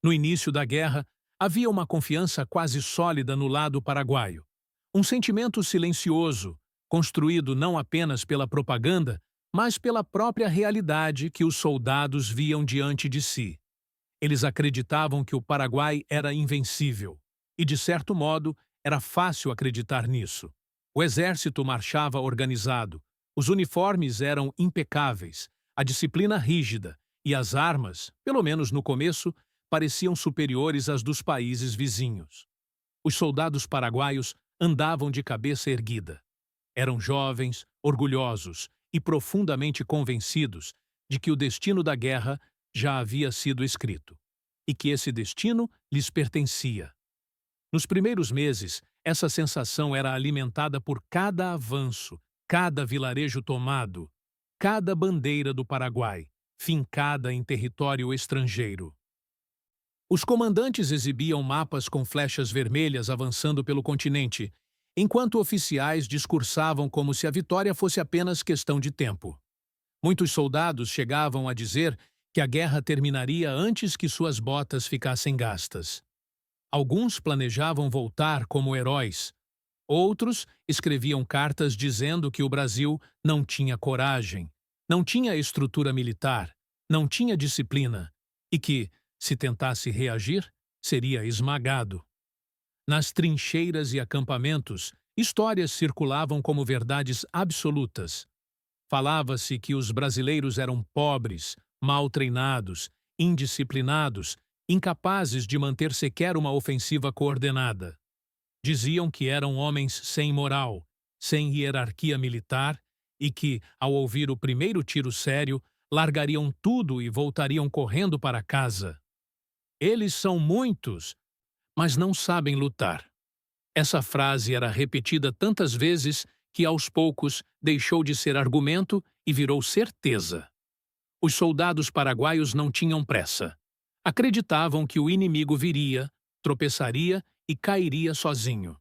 No início da guerra, havia uma confiança quase sólida no lado paraguaio. Um sentimento silencioso, construído não apenas pela propaganda, mas pela própria realidade que os soldados viam diante de si. Eles acreditavam que o Paraguai era invencível, e, de certo modo, era fácil acreditar nisso. O exército marchava organizado, os uniformes eram impecáveis, a disciplina rígida, e as armas, pelo menos no começo, pareciam superiores às dos países vizinhos. Os soldados paraguaios andavam de cabeça erguida. Eram jovens, orgulhosos e profundamente convencidos de que o destino da guerra já havia sido escrito, e que esse destino lhes pertencia. Nos primeiros meses, essa sensação era alimentada por cada avanço, cada vilarejo tomado, cada bandeira do Paraguai, fincada em território estrangeiro. Os comandantes exibiam mapas com flechas vermelhas avançando pelo continente, enquanto oficiais discursavam como se a vitória fosse apenas questão de tempo. Muitos soldados chegavam a dizer que a guerra terminaria antes que suas botas ficassem gastas. Alguns planejavam voltar como heróis. Outros escreviam cartas dizendo que o Brasil não tinha coragem, não tinha estrutura militar, não tinha disciplina e que, se tentasse reagir, seria esmagado. Nas trincheiras e acampamentos, histórias circulavam como verdades absolutas. Falava-se que os brasileiros eram pobres, mal treinados, indisciplinados, incapazes de manter sequer uma ofensiva coordenada. Diziam que eram homens sem moral, sem hierarquia militar e que, ao ouvir o primeiro tiro sério, largariam tudo e voltariam correndo para casa. Eles são muitos, mas não sabem lutar. Essa frase era repetida tantas vezes que, aos poucos, deixou de ser argumento e virou certeza. Os soldados paraguaios não tinham pressa. Acreditavam que o inimigo viria, tropeçaria e cairia sozinho.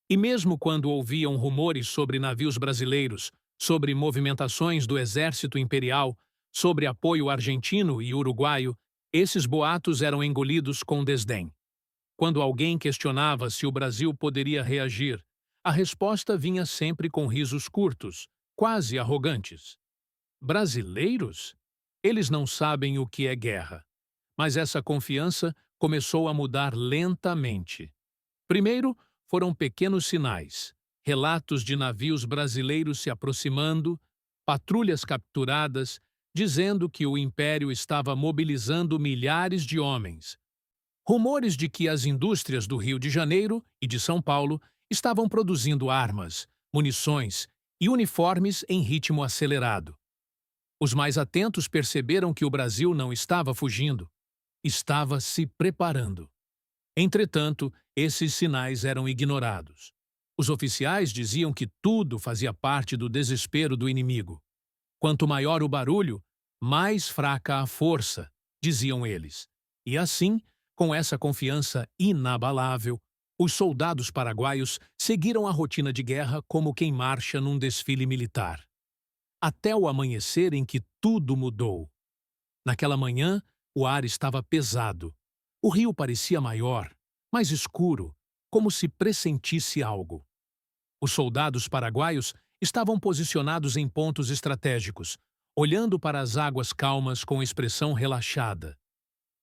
E mesmo quando ouviam rumores sobre navios brasileiros, sobre movimentações do exército imperial, sobre apoio argentino e uruguaio, esses boatos eram engolidos com desdém. Quando alguém questionava se o Brasil poderia reagir, a resposta vinha sempre com risos curtos, quase arrogantes. Brasileiros? Eles não sabem o que é guerra. Mas essa confiança começou a mudar lentamente. Primeiro, foram pequenos sinais, relatos de navios brasileiros se aproximando, patrulhas capturadas, dizendo que o Império estava mobilizando milhares de homens. Rumores de que as indústrias do Rio de Janeiro e de São Paulo estavam produzindo armas, munições e uniformes em ritmo acelerado. Os mais atentos perceberam que o Brasil não estava fugindo, estava se preparando. Entretanto, esses sinais eram ignorados. Os oficiais diziam que tudo fazia parte do desespero do inimigo. Quanto maior o barulho, mais fraca a força, diziam eles. E assim, com essa confiança inabalável, os soldados paraguaios seguiram a rotina de guerra como quem marcha num desfile militar. Até o amanhecer em que tudo mudou. Naquela manhã, o ar estava pesado. O rio parecia maior, mais escuro, como se pressentisse algo. Os soldados paraguaios estavam posicionados em pontos estratégicos, olhando para as águas calmas com expressão relaxada.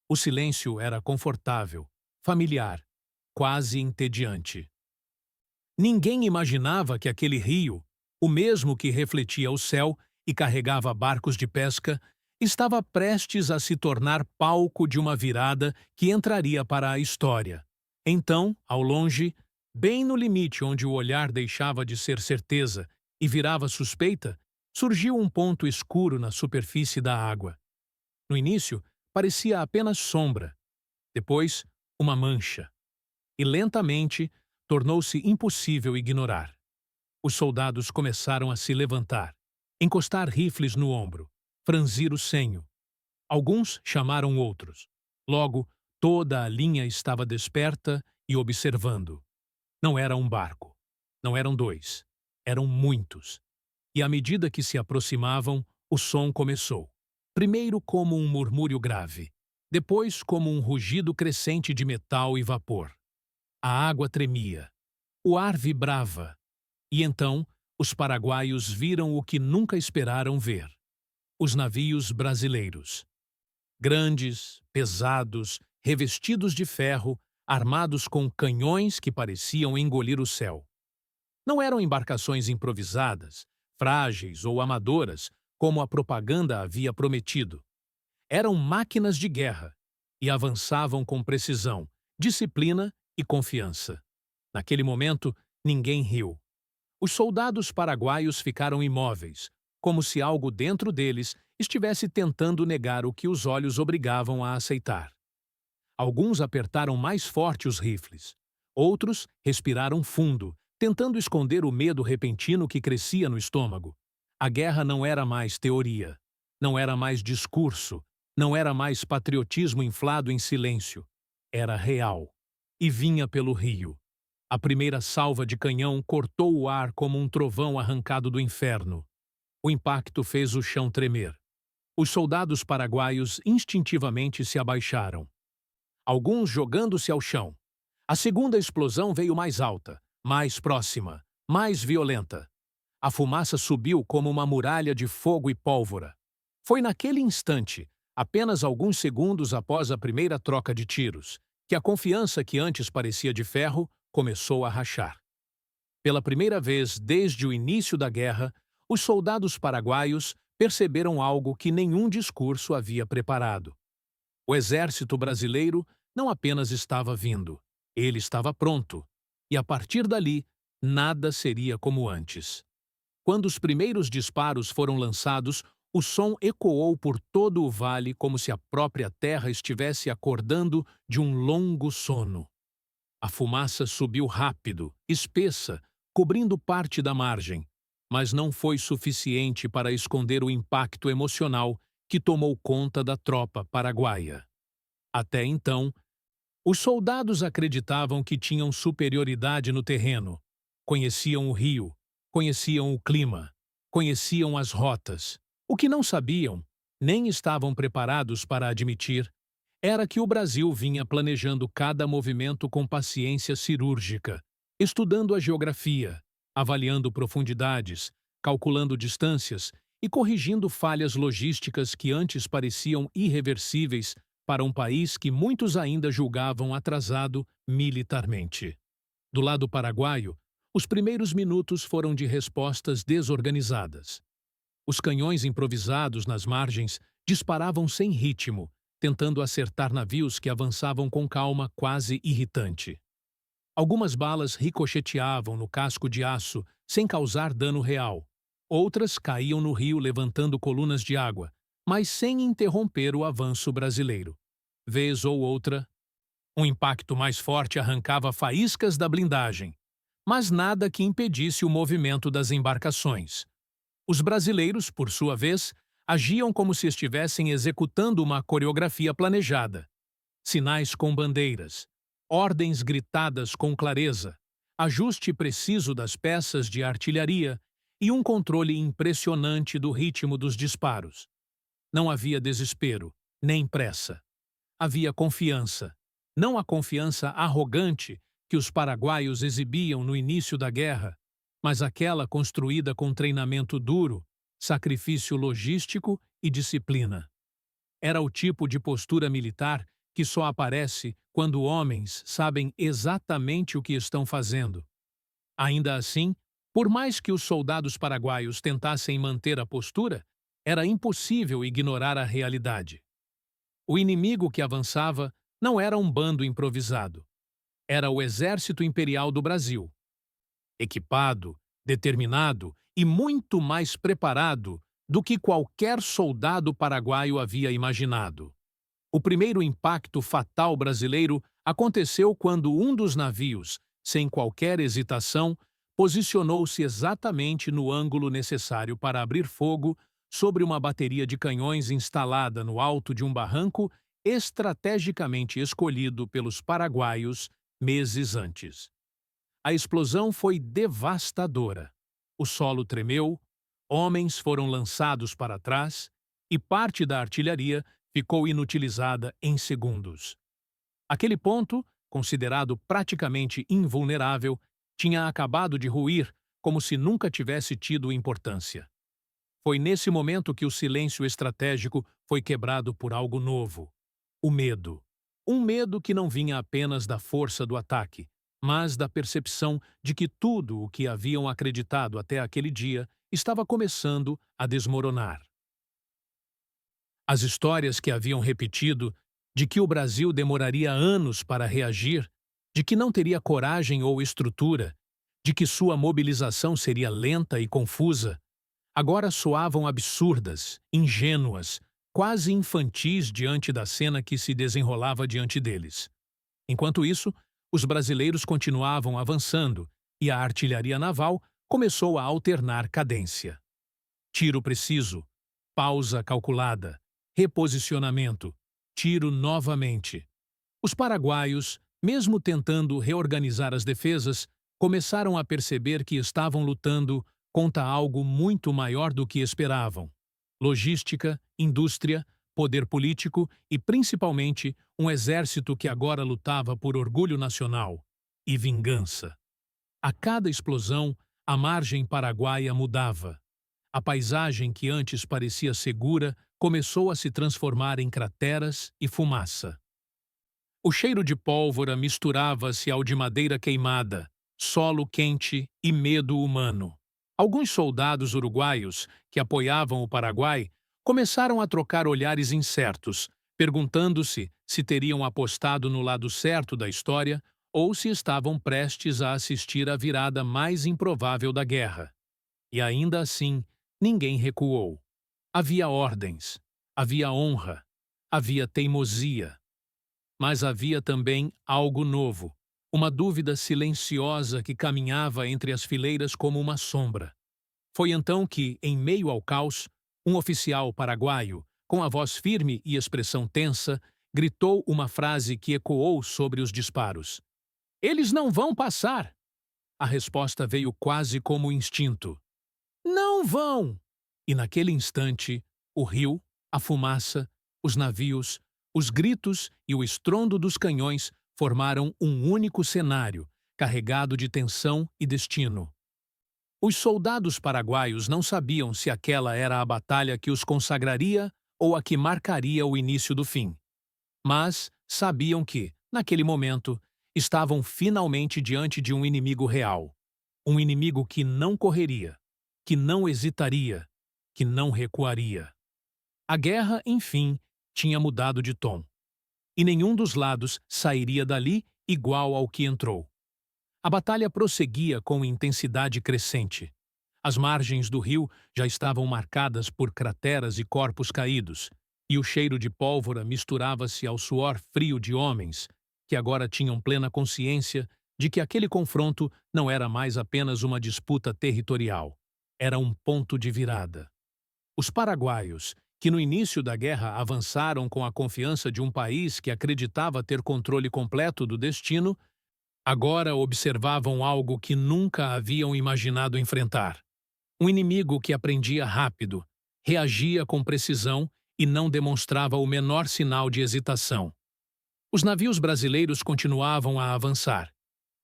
O silêncio era confortável, familiar, quase entediante. Ninguém imaginava que aquele rio, o mesmo que refletia o céu e carregava barcos de pesca, estava prestes a se tornar palco de uma virada que entraria para a história. Então, ao longe, bem no limite onde o olhar deixava de ser certeza e virava suspeita, surgiu um ponto escuro na superfície da água. No início, parecia apenas sombra. Depois, uma mancha. E lentamente, tornou-se impossível ignorar. Os soldados começaram a se levantar, encostar rifles no ombro, franzir o senho. Alguns chamaram outros. Logo, toda a linha estava desperta e observando. Não era um barco. Não eram dois. Eram muitos. E à medida que se aproximavam, o som começou. Primeiro como um murmúrio grave. Depois, como um rugido crescente de metal e vapor. A água tremia. O ar vibrava. E então, os paraguaios viram o que nunca esperaram ver. Os navios brasileiros. Grandes, pesados, revestidos de ferro, armados com canhões que pareciam engolir o céu. Não eram embarcações improvisadas, frágeis ou amadoras, como a propaganda havia prometido. Eram máquinas de guerra e avançavam com precisão, disciplina e confiança. Naquele momento, ninguém riu. Os soldados paraguaios ficaram imóveis, como se algo dentro deles estivesse tentando negar o que os olhos obrigavam a aceitar. Alguns apertaram mais forte os rifles. Outros respiraram fundo, tentando esconder o medo repentino que crescia no estômago. A guerra não era mais teoria. Não era mais discurso. Não era mais patriotismo inflado em silêncio. Era real. E vinha pelo rio. A primeira salva de canhão cortou o ar como um trovão arrancado do inferno. O impacto fez o chão tremer. Os soldados paraguaios instintivamente se abaixaram. Alguns jogando-se ao chão. A segunda explosão veio mais alta, mais próxima, mais violenta. A fumaça subiu como uma muralha de fogo e pólvora. Foi naquele instante, apenas alguns segundos após a primeira troca de tiros, que a confiança que antes parecia de ferro começou a rachar. Pela primeira vez desde o início da guerra, os soldados paraguaios perceberam algo que nenhum discurso havia preparado. O exército brasileiro não apenas estava vindo, ele estava pronto, e a partir dali, nada seria como antes. Quando os primeiros disparos foram lançados, o som ecoou por todo o vale como se a própria terra estivesse acordando de um longo sono. A fumaça subiu rápido, espessa, cobrindo parte da margem, mas não foi suficiente para esconder o impacto emocional que tomou conta da tropa paraguaia. Até então, os soldados acreditavam que tinham superioridade no terreno. Conheciam o rio, conheciam o clima, conheciam as rotas. O que não sabiam, nem estavam preparados para admitir, era que o Brasil vinha planejando cada movimento com paciência cirúrgica, estudando a geografia, avaliando profundidades, calculando distâncias e corrigindo falhas logísticas que antes pareciam irreversíveis para um país que muitos ainda julgavam atrasado militarmente. Do lado paraguaio, os primeiros minutos foram de respostas desorganizadas. Os canhões improvisados nas margens disparavam sem ritmo, tentando acertar navios que avançavam com calma quase irritante. Algumas balas ricocheteavam no casco de aço sem causar dano real. Outras caíam no rio levantando colunas de água, mas sem interromper o avanço brasileiro. Vez ou outra, um impacto mais forte arrancava faíscas da blindagem, mas nada que impedisse o movimento das embarcações. Os brasileiros, por sua vez, agiam como se estivessem executando uma coreografia planejada. Sinais com bandeiras, ordens gritadas com clareza, ajuste preciso das peças de artilharia e um controle impressionante do ritmo dos disparos. Não havia desespero, nem pressa. Havia confiança, não a confiança arrogante que os paraguaios exibiam no início da guerra, mas aquela construída com treinamento duro, sacrifício logístico e disciplina. Era o tipo de postura militar que só aparece quando homens sabem exatamente o que estão fazendo. Ainda assim, por mais que os soldados paraguaios tentassem manter a postura, era impossível ignorar a realidade. O inimigo que avançava não era um bando improvisado. Era o Exército Imperial do Brasil. Equipado, determinado e muito mais preparado do que qualquer soldado paraguaio havia imaginado. O primeiro impacto fatal brasileiro aconteceu quando um dos navios, sem qualquer hesitação, posicionou-se exatamente no ângulo necessário para abrir fogo sobre uma bateria de canhões instalada no alto de um barranco estrategicamente escolhido pelos paraguaios meses antes. A explosão foi devastadora. O solo tremeu, homens foram lançados para trás e parte da artilharia ficou inutilizada em segundos. Aquele ponto, considerado praticamente invulnerável, tinha acabado de ruir como se nunca tivesse tido importância. Foi nesse momento que o silêncio estratégico foi quebrado por algo novo: o medo. Um medo que não vinha apenas da força do ataque, mas da percepção de que tudo o que haviam acreditado até aquele dia estava começando a desmoronar. As histórias que haviam repetido de que o Brasil demoraria anos para reagir, de que não teria coragem ou estrutura, de que sua mobilização seria lenta e confusa, agora soavam absurdas, ingênuas, quase infantis diante da cena que se desenrolava diante deles. Enquanto isso, os brasileiros continuavam avançando e a artilharia naval começou a alternar cadência. Tiro preciso, pausa calculada, reposicionamento, tiro novamente. Os paraguaios, mesmo tentando reorganizar as defesas, começaram a perceber que estavam lutando contra algo muito maior do que esperavam: logística, indústria, poder político e, principalmente, um exército que agora lutava por orgulho nacional e vingança. A cada explosão, a margem paraguaia mudava. A paisagem que antes parecia segura começou a se transformar em crateras e fumaça. O cheiro de pólvora misturava-se ao de madeira queimada, solo quente e medo humano. Alguns soldados uruguaios, que apoiavam o Paraguai, começaram a trocar olhares incertos, perguntando-se se teriam apostado no lado certo da história ou se estavam prestes a assistir à virada mais improvável da guerra. E ainda assim, ninguém recuou. Havia ordens, havia honra, havia teimosia. Mas havia também algo novo, uma dúvida silenciosa que caminhava entre as fileiras como uma sombra. Foi então que, em meio ao caos, um oficial paraguaio, com a voz firme e expressão tensa, gritou uma frase que ecoou sobre os disparos: "Eles não vão passar!" A resposta veio quase como instinto: "Não vão!" E naquele instante, o rio, a fumaça, os navios, os gritos e o estrondo dos canhões formaram um único cenário, carregado de tensão e destino. Os soldados paraguaios não sabiam se aquela era a batalha que os consagraria ou a que marcaria o início do fim. Mas sabiam que, naquele momento, estavam finalmente diante de um inimigo real. Um inimigo que não correria, que não hesitaria, que não recuaria. A guerra, enfim, tinha mudado de tom. E nenhum dos lados sairia dali igual ao que entrou. A batalha prosseguia com intensidade crescente. As margens do rio já estavam marcadas por crateras e corpos caídos, e o cheiro de pólvora misturava-se ao suor frio de homens que agora tinham plena consciência de que aquele confronto não era mais apenas uma disputa territorial. Era um ponto de virada. Os paraguaios, que no início da guerra avançaram com a confiança de um país que acreditava ter controle completo do destino, agora observavam algo que nunca haviam imaginado enfrentar. Um inimigo que aprendia rápido, reagia com precisão e não demonstrava o menor sinal de hesitação. Os navios brasileiros continuavam a avançar,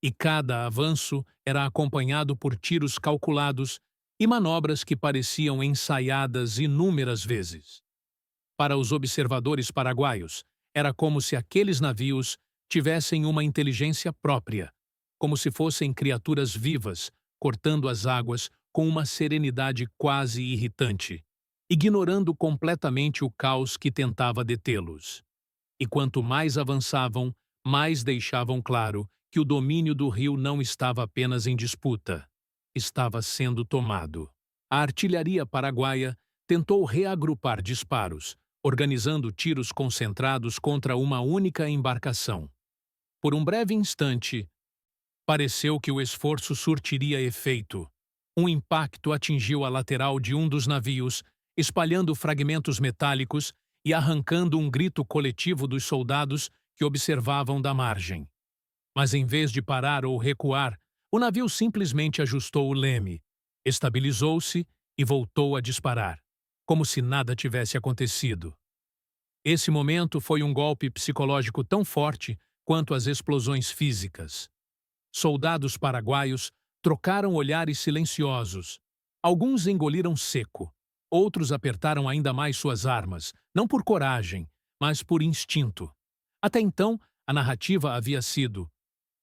e cada avanço era acompanhado por tiros calculados e manobras que pareciam ensaiadas inúmeras vezes. Para os observadores paraguaios, era como se aqueles navios tivessem uma inteligência própria, como se fossem criaturas vivas, cortando as águas com uma serenidade quase irritante, ignorando completamente o caos que tentava detê-los. E quanto mais avançavam, mais deixavam claro que o domínio do rio não estava apenas em disputa, estava sendo tomado. A artilharia paraguaia tentou reagrupar disparos, organizando tiros concentrados contra uma única embarcação. Por um breve instante, pareceu que o esforço surtiria efeito. Um impacto atingiu a lateral de um dos navios, espalhando fragmentos metálicos e arrancando um grito coletivo dos soldados que observavam da margem. Mas em vez de parar ou recuar, o navio simplesmente ajustou o leme, estabilizou-se e voltou a disparar, como se nada tivesse acontecido. Esse momento foi um golpe psicológico tão forte quanto as explosões físicas. Soldados paraguaios trocaram olhares silenciosos. Alguns engoliram seco. Outros apertaram ainda mais suas armas, não por coragem, mas por instinto. Até então, a narrativa havia sido: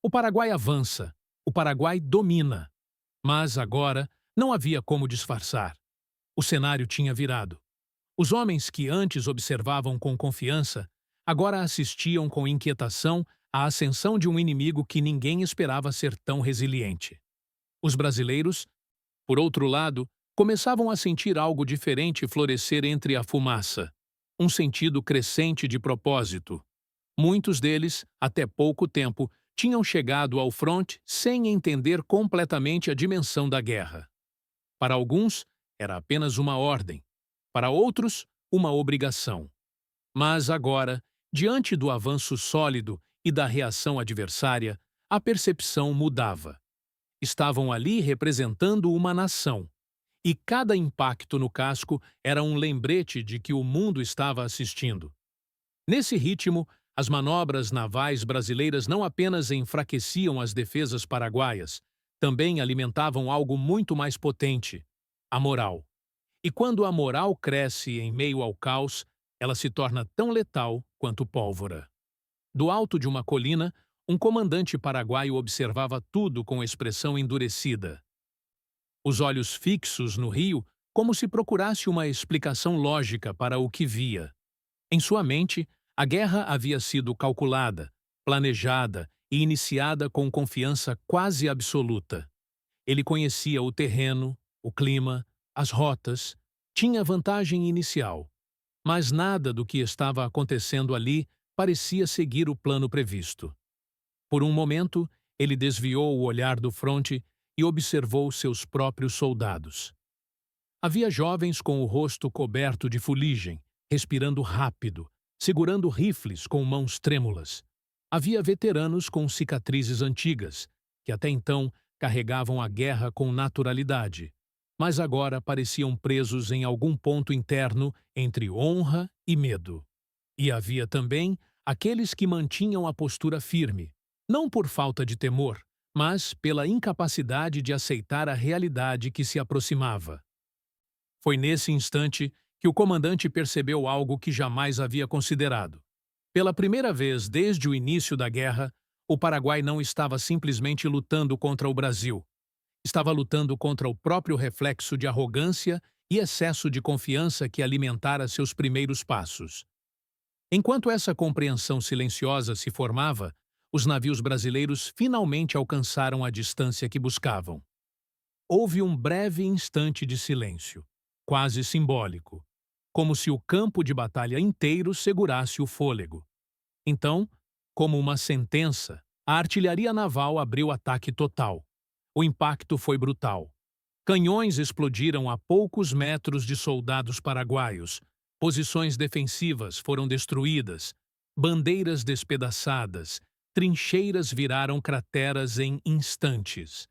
o Paraguai avança, o Paraguai domina. Mas agora não havia como disfarçar. O cenário tinha virado. Os homens que antes observavam com confiança, agora assistiam com inquietação à ascensão de um inimigo que ninguém esperava ser tão resiliente. Os brasileiros, por outro lado, começavam a sentir algo diferente florescer entre a fumaça, um sentido crescente de propósito. Muitos deles, até pouco tempo, tinham chegado ao fronte sem entender completamente a dimensão da guerra. Para alguns, era apenas uma ordem. Para outros, uma obrigação. Mas agora, diante do avanço sólido e da reação adversária, a percepção mudava. Estavam ali representando uma nação, e cada impacto no casco era um lembrete de que o mundo estava assistindo. Nesse ritmo, as manobras navais brasileiras não apenas enfraqueciam as defesas paraguaias, também alimentavam algo muito mais potente: a moral. E quando a moral cresce em meio ao caos, ela se torna tão letal quanto pólvora. Do alto de uma colina, um comandante paraguaio observava tudo com expressão endurecida. Os olhos fixos no rio, como se procurasse uma explicação lógica para o que via. Em sua mente, a guerra havia sido calculada, planejada e iniciada com confiança quase absoluta. Ele conhecia o terreno, o clima, as rotas, tinha vantagem inicial. Mas nada do que estava acontecendo ali parecia seguir o plano previsto. Por um momento, ele desviou o olhar do fronte e observou seus próprios soldados. Havia jovens com o rosto coberto de fuligem, respirando rápido, segurando rifles com mãos trêmulas. Havia veteranos com cicatrizes antigas, que até então carregavam a guerra com naturalidade, mas agora pareciam presos em algum ponto interno entre honra e medo. E havia também aqueles que mantinham a postura firme, não por falta de temor, mas pela incapacidade de aceitar a realidade que se aproximava. Foi nesse instante que o comandante percebeu algo que jamais havia considerado. Pela primeira vez desde o início da guerra, o Paraguai não estava simplesmente lutando contra o Brasil. Estava lutando contra o próprio reflexo de arrogância e excesso de confiança que alimentara seus primeiros passos. Enquanto essa compreensão silenciosa se formava, os navios brasileiros finalmente alcançaram a distância que buscavam. Houve um breve instante de silêncio, quase simbólico, como se o campo de batalha inteiro segurasse o fôlego. Então, como uma sentença, a artilharia naval abriu ataque total. O impacto foi brutal. Canhões explodiram a poucos metros de soldados paraguaios, posições defensivas foram destruídas, bandeiras despedaçadas, trincheiras viraram crateras em instantes.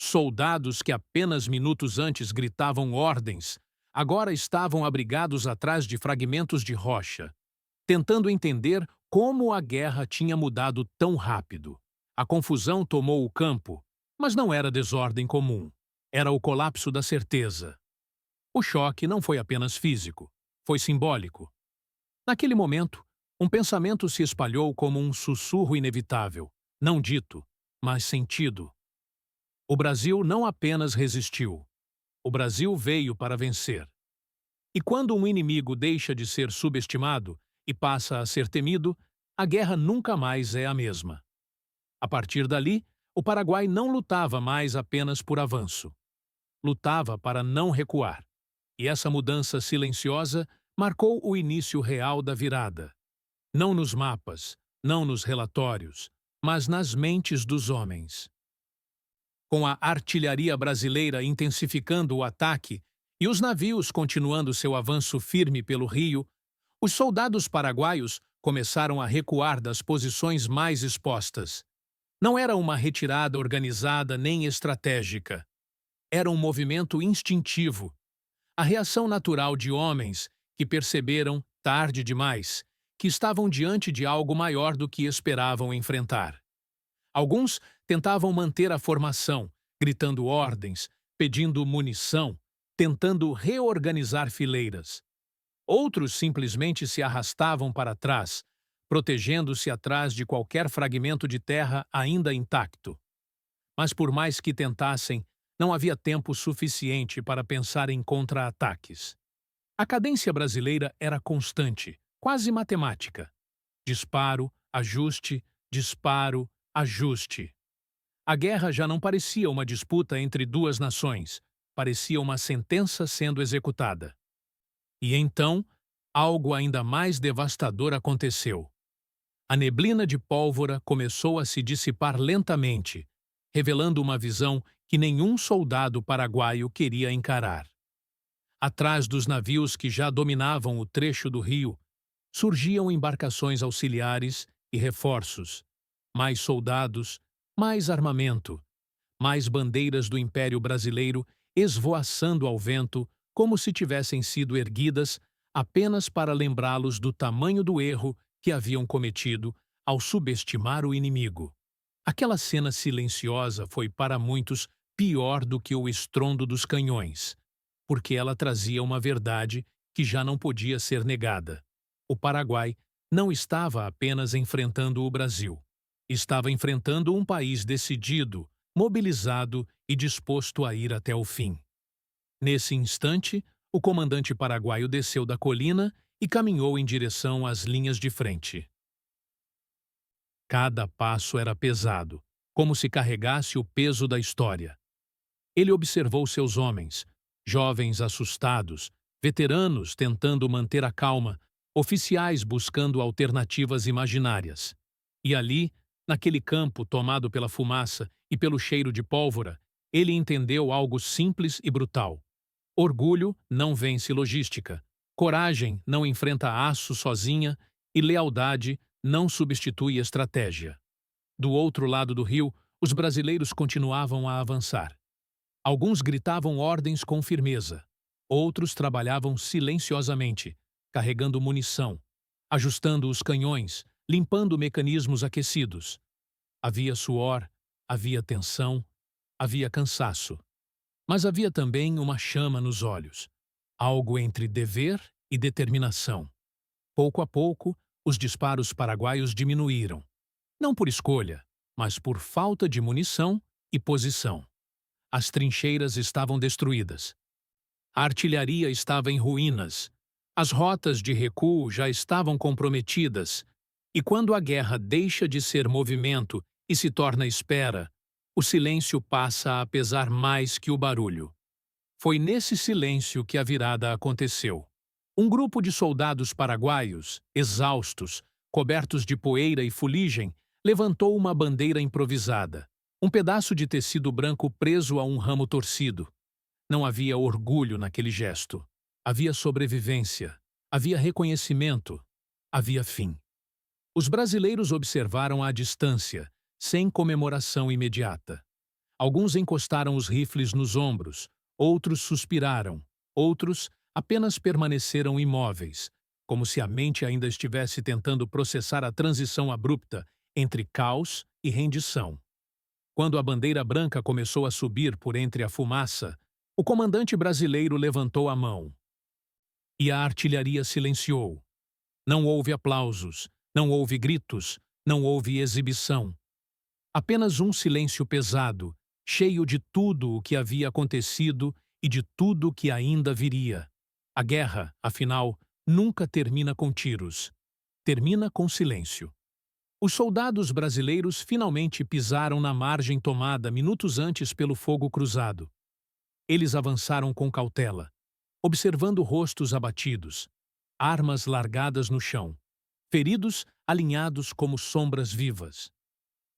Soldados que apenas minutos antes gritavam ordens, agora estavam abrigados atrás de fragmentos de rocha, tentando entender como a guerra tinha mudado tão rápido. A confusão tomou o campo, mas não era desordem comum. Era o colapso da certeza. O choque não foi apenas físico, foi simbólico. Naquele momento, um pensamento se espalhou como um sussurro inevitável, não dito, mas sentido. O Brasil não apenas resistiu. O Brasil veio para vencer. E quando um inimigo deixa de ser subestimado e passa a ser temido, a guerra nunca mais é a mesma. A partir dali, o Paraguai não lutava mais apenas por avanço. Lutava para não recuar. E essa mudança silenciosa marcou o início real da virada. Não nos mapas, não nos relatórios, mas nas mentes dos homens. Com a artilharia brasileira intensificando o ataque e os navios continuando seu avanço firme pelo rio, os soldados paraguaios começaram a recuar das posições mais expostas. Não era uma retirada organizada nem estratégica. Era um movimento instintivo. A reação natural de homens que perceberam, tarde demais, que estavam diante de algo maior do que esperavam enfrentar. Alguns tentavam manter a formação, gritando ordens, pedindo munição, tentando reorganizar fileiras. Outros simplesmente se arrastavam para trás, protegendo-se atrás de qualquer fragmento de terra ainda intacto. Mas por mais que tentassem, não havia tempo suficiente para pensar em contra-ataques. A cadência brasileira era constante, quase matemática. Disparo, ajuste, disparo, ajuste. A guerra já não parecia uma disputa entre duas nações, parecia uma sentença sendo executada. E então, algo ainda mais devastador aconteceu. A neblina de pólvora começou a se dissipar lentamente, revelando uma visão que nenhum soldado paraguaio queria encarar. Atrás dos navios que já dominavam o trecho do rio, surgiam embarcações auxiliares e reforços, mais soldados, mais armamento, mais bandeiras do Império Brasileiro esvoaçando ao vento como se tivessem sido erguidas apenas para lembrá-los do tamanho do erro que haviam cometido ao subestimar o inimigo. Aquela cena silenciosa foi para muitos pior do que o estrondo dos canhões, porque ela trazia uma verdade que já não podia ser negada. O Paraguai não estava apenas enfrentando o Brasil. Estava enfrentando um país decidido, mobilizado e disposto a ir até o fim. Nesse instante, o comandante paraguaio desceu da colina e caminhou em direção às linhas de frente. Cada passo era pesado, como se carregasse o peso da história. Ele observou seus homens, jovens assustados, veteranos tentando manter a calma, oficiais buscando alternativas imaginárias. E ali, naquele campo tomado pela fumaça e pelo cheiro de pólvora, ele entendeu algo simples e brutal. Orgulho não vence logística, coragem não enfrenta aço sozinha e lealdade não substitui estratégia. Do outro lado do rio, os brasileiros continuavam a avançar. Alguns gritavam ordens com firmeza. Outros trabalhavam silenciosamente, carregando munição, ajustando os canhões, limpando mecanismos aquecidos. Havia suor, havia tensão, havia cansaço. Mas havia também uma chama nos olhos, algo entre dever e determinação. Pouco a pouco, os disparos paraguaios diminuíram. Não por escolha, mas por falta de munição e posição. As trincheiras estavam destruídas. A artilharia estava em ruínas. As rotas de recuo já estavam comprometidas. E quando a guerra deixa de ser movimento e se torna espera, o silêncio passa a pesar mais que o barulho. Foi nesse silêncio que a virada aconteceu. Um grupo de soldados paraguaios, exaustos, cobertos de poeira e fuligem, levantou uma bandeira improvisada, um pedaço de tecido branco preso a um ramo torcido. Não havia orgulho naquele gesto. Havia sobrevivência, havia reconhecimento, havia fim. Os brasileiros observaram à distância, sem comemoração imediata. Alguns encostaram os rifles nos ombros, outros suspiraram, outros apenas permaneceram imóveis, como se a mente ainda estivesse tentando processar a transição abrupta entre caos e rendição. Quando a bandeira branca começou a subir por entre a fumaça, o comandante brasileiro levantou a mão. E a artilharia silenciou. Não houve aplausos, não houve gritos, não houve exibição. Apenas um silêncio pesado, cheio de tudo o que havia acontecido e de tudo o que ainda viria. A guerra, afinal, nunca termina com tiros. Termina com silêncio. Os soldados brasileiros finalmente pisaram na margem tomada minutos antes pelo fogo cruzado. Eles avançaram com cautela, observando rostos abatidos, armas largadas no chão, feridos alinhados como sombras vivas.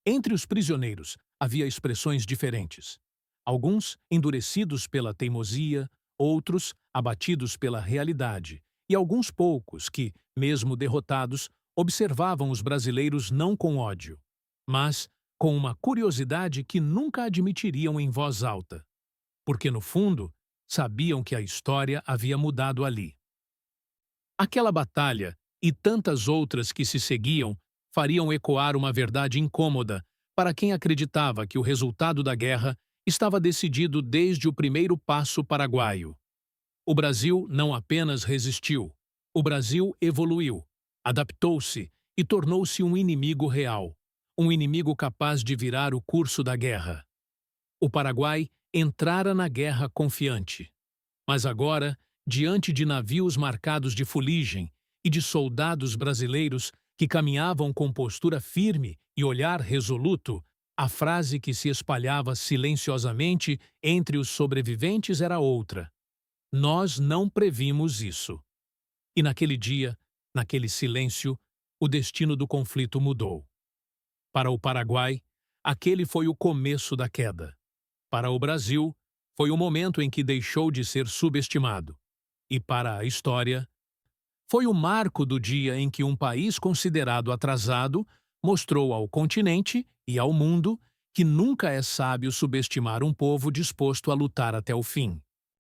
Entre os prisioneiros havia expressões diferentes. Alguns endurecidos pela teimosia, outros abatidos pela realidade, e alguns poucos que, mesmo derrotados, observavam os brasileiros não com ódio, mas com uma curiosidade que nunca admitiriam em voz alta, porque, no fundo, sabiam que a história havia mudado ali. Aquela batalha e tantas outras que se seguiam fariam ecoar uma verdade incômoda para quem acreditava que o resultado da guerra estava decidido desde o primeiro passo paraguaio. O Brasil não apenas resistiu, o Brasil evoluiu, adaptou-se e tornou-se um inimigo real, um inimigo capaz de virar o curso da guerra. O Paraguai entrara na guerra confiante. Mas agora, diante de navios marcados de fuligem e de soldados brasileiros que caminhavam com postura firme e olhar resoluto, a frase que se espalhava silenciosamente entre os sobreviventes era outra: nós não previmos isso. E naquele dia, naquele silêncio, o destino do conflito mudou. Para o Paraguai, aquele foi o começo da queda. Para o Brasil, foi o momento em que deixou de ser subestimado. E para a história, foi o marco do dia em que um país considerado atrasado mostrou ao continente e ao mundo que nunca é sábio subestimar um povo disposto a lutar até o fim.